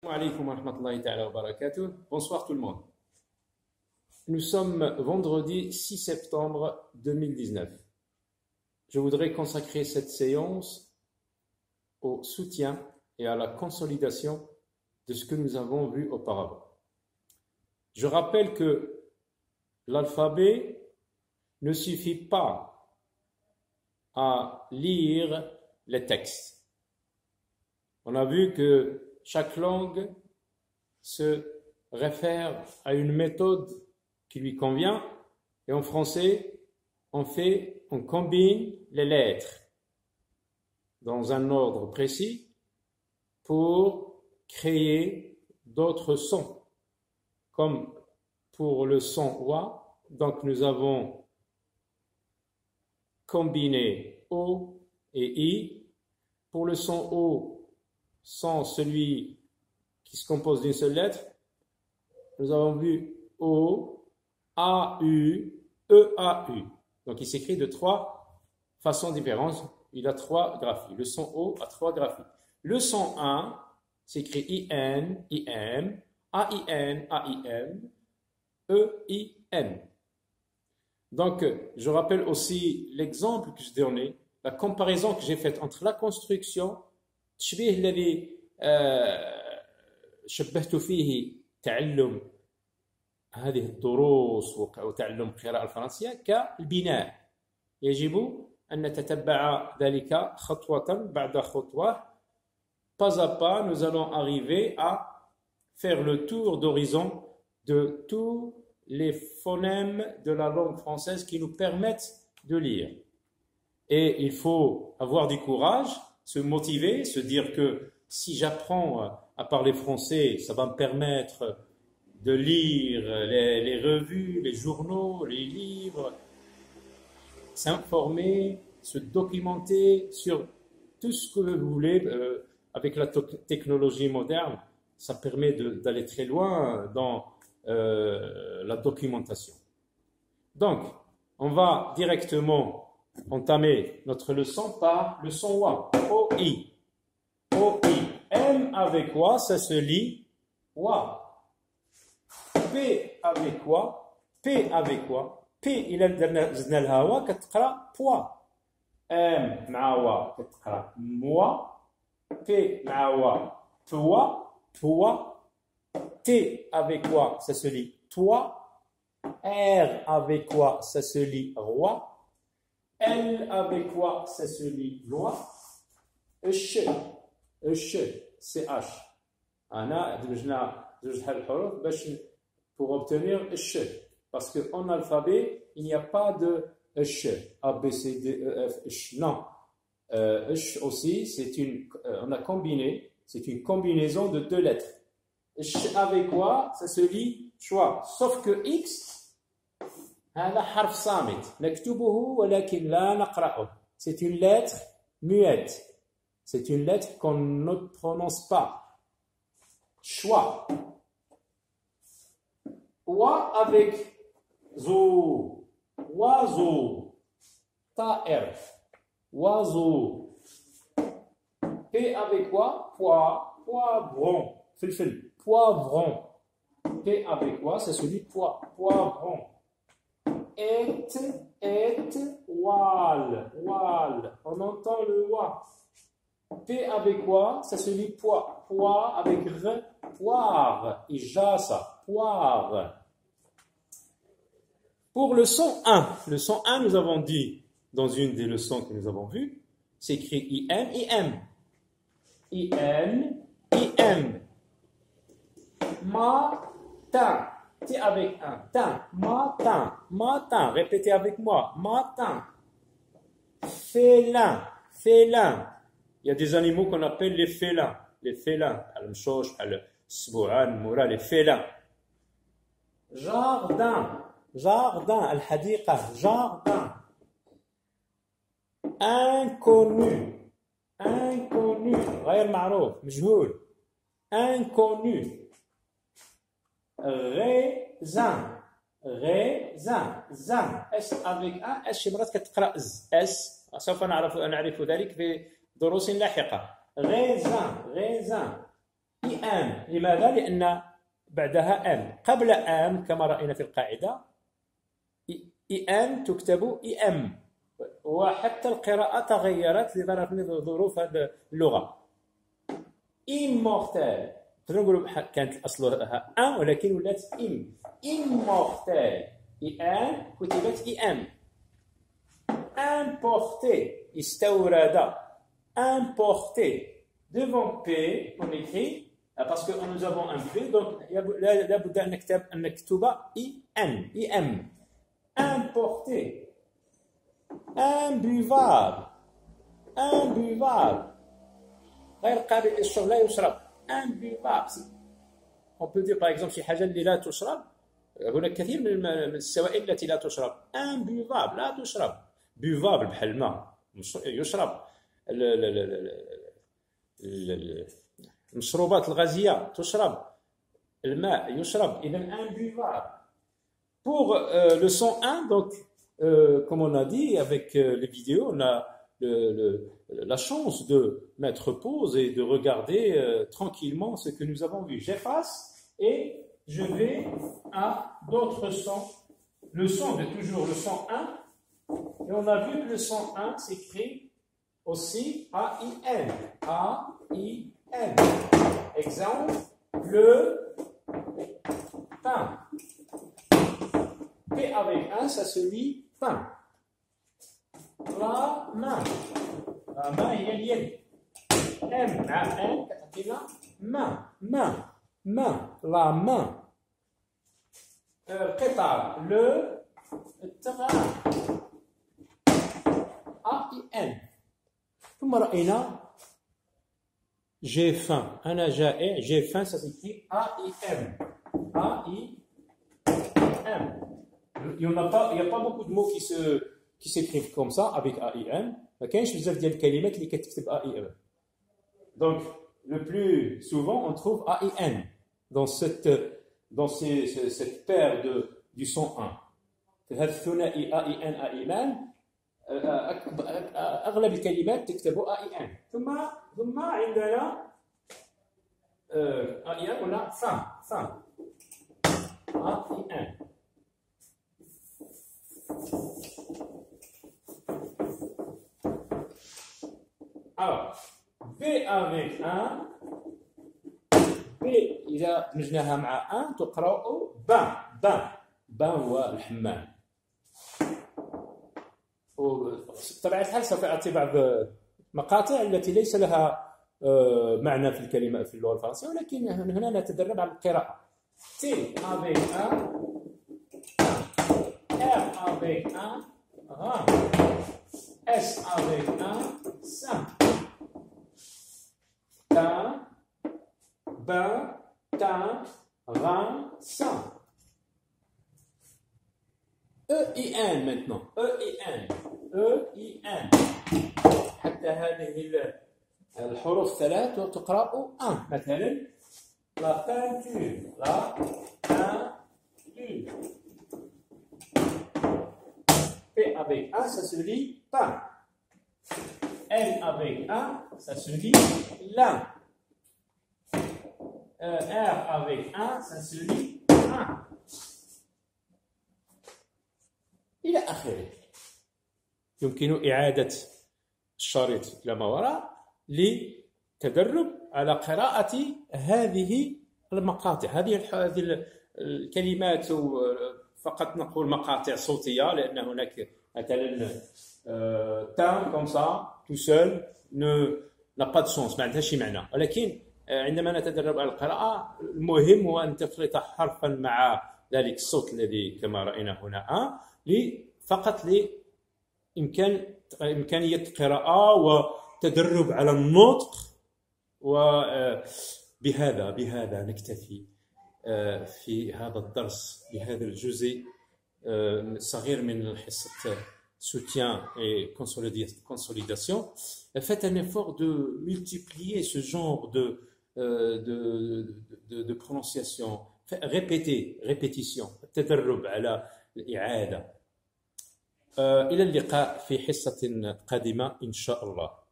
Alaikum wa rahmatullahi ta'ala wa barakatuh. Bonsoir tout le monde. Nous sommes vendredi 6 septembre 2019. Je voudrais consacrer cette séance au soutien et à la consolidation de ce que nous avons vu auparavant. Je rappelle que l'alphabet ne suffit pas à lire les textes. On a vu que chaque langue se réfère à une méthode qui lui convient, et en français, on combine les lettres dans un ordre précis pour créer d'autres sons, comme pour le son wa. Donc nous avons combiné o et i. Pour le son o, sans celui qui se compose d'une seule lettre, nous avons vu O, A, U, E, A, U. Donc il s'écrit de trois façons différentes. Il a trois graphies. Le son O a trois graphies. Le son 1 s'écrit I-N, I-M, A-I-N, A-I-M, E-I-N. Donc je rappelle aussi l'exemple que je donnais, la comparaison que j'ai faite entre la construction التشبيه الذي شبهت فيه تعلم هذه الدروس وتعلم القراءة الفرنسية كالبناء. يجب أن نتتبع ذلك خطوة بعد خطوة. Pas à pas, nous allons arriver à faire le tour d'horizon de tous les phonèmes de la langue française qui nous permettent de lire. Et il faut avoir du courage, se motiver, se dire que si j'apprends à parler français, ça va me permettre de lire les revues, les journaux, les livres, s'informer, se documenter sur tout ce que vous voulez. Avec la technologie moderne, ça permet d'aller très loin dans la documentation. Donc, on va directement entamer notre leçon par le son wa, O-I. O-I. M avec wa, ça se lit wa. P avec wa, P avec wa. P إلا زدنا لها wa كتقرأ poids. M مع wa كتقرأ moi. P مع wa toi, toi. T avec wa, ça se lit toi. R avec wa, ça se lit roi. L avec quoi ça se lit loi. H, c'est H. Pour obtenir H. Parce qu'en alphabet, il n'y a pas de H. A, B, C, D, E, F, H. Non. H aussi, on a combiné, c'est une combinaison de deux lettres. H avec quoi ça se lit choix. Sauf que X, هذا حرف صامت نكتبه ولكن لا نقرأه. C'est une lettre muette. C'est une lettre qu'on ne prononce pas. Choix. Wa avec zo. Oiseau. Ta'er. Oiseau. P avec quoi? Poivron. Filfil. Poivron. P avec quoi? C'est celui poivron. Et, wal, on entend le wa. P avec quoi? Ça se lit poids. Poids avec r, poire. Ijasa, poire. Pour le son 1, nous avons dit, dans une des leçons que nous avons vues, c'est écrit I-M, I-M. I-N, I-M. Matin. T avec un, tin, matin, répétez avec moi, matin. Félin. Il y a des animaux qu'on appelle les félins. Les félins, les félins. Jardin, al-hadiqa, jardin. Inconnu, غير معروف, مجهول. Inconnu. Raisin, zan, S avec A, S شي مرات كتقرأ S, سوف نعرف ذلك في دروس لاحقة. Raisin, I ام. لماذا؟ لأن بعدها ام. قبل ام كما رأينا في القاعدة ام تكتب ام، وحتى القراءة تغيرت لظروف هذه اللغة. immortel نقدروا نقولوا كانت أصلها ان ولكن ولات ام. immortel ان كتبت ام. importé استورد. importé devant P on écrit parce que nous avons un P donc لابد أن نكتب IN IM. importé. imbuvable. imbuvable غير قابل للشرب، لا يشرب. imbuvable. on peut dire par exemple شي حاجة اللي لا تشرب، هناك كثير من السوائل التي لا تشرب. imbuvable لا تشرب. buvable بحال الماء يشرب. المشروبات الغازية تشرب، الماء يشرب. إذا imbuvable. Pour le son 1, donc, comme on a dit avec les vidéos, on a la chance de mettre pause et de regarder tranquillement ce que nous avons vu. J'efface et je vais à d'autres sons. Le son est toujours le son 1. Et on a vu que le son 1 s'écrit aussi A-I-N. A-I-N. Exemple, le pain. P avec 1, ça se lit pain. La main. La main, il y a l'yed. M-A-N, main. Main. Main. La main. قطار. Le train. A-I-N. ثم رأينا j'ai faim. أنا جائع. J'ai faim, ça s'écrit A-I-M. A-I-M. Il n'y a pas beaucoup de mots qui s'écrivent comme ça avec A-I-M. ما كاينش بزاف ديال الكلمات اللي كتكتب A-I-M. Donc le plus souvent on trouve A-I-N dans cette paire du son 1. هذا الثنائي A-I-N A-I-M. أغلب الكلمات تكتب A-I-N. ثم عندنا A-I-N هنا faim. A-I-N. Alors, B avec 1. B إذا دمجناها مع 1 تقرأ بان هو الحمام. وبطبيعة الحال سوف أعطي بعض المقاطع التي ليس لها معنى في الكلمة في اللغة الفرنسية، ولكن هنا نتدرب على القراءة. T avec 1. R avec 1. Rin. S avec 1. Sain. Tin. Bain. Tin. Rein. Sain. E-I-N maintenant. E-I-N. E-I-N. حتى هذه الحروف الثلاث تقرأ 1. مثلا la peinture. La peinture. P avec 1, ça se lit pain. L avec 1, ça se lit lin. R avec 1, ça se lit 1. إلى آخره. يمكن إعادة الشريط إلى ما وراء للتدرب على قراءة هذه المقاطع. هذه الكلمات فقط نقول مقاطع صوتية، لأن هناك مثلا تان comme ça tout seul n'a pas de sens، ما عندها شي معنى. ولكن عندما نتدرب على القراءة المهم هو أن تخلط حرفا مع ذلك الصوت الذي كما رأينا هنا فقط لإمكانية القراءة وتدرب على النطق. وبهذا نكتفي في هذا الدرس بهذا الجزء الصغير من حصة soutien et consolidation. Faites un effort de multiplier ce genre de prononciation. Répétition. التدرب على الإعادة. إلى اللقاء في حصة قادمة إن شاء الله.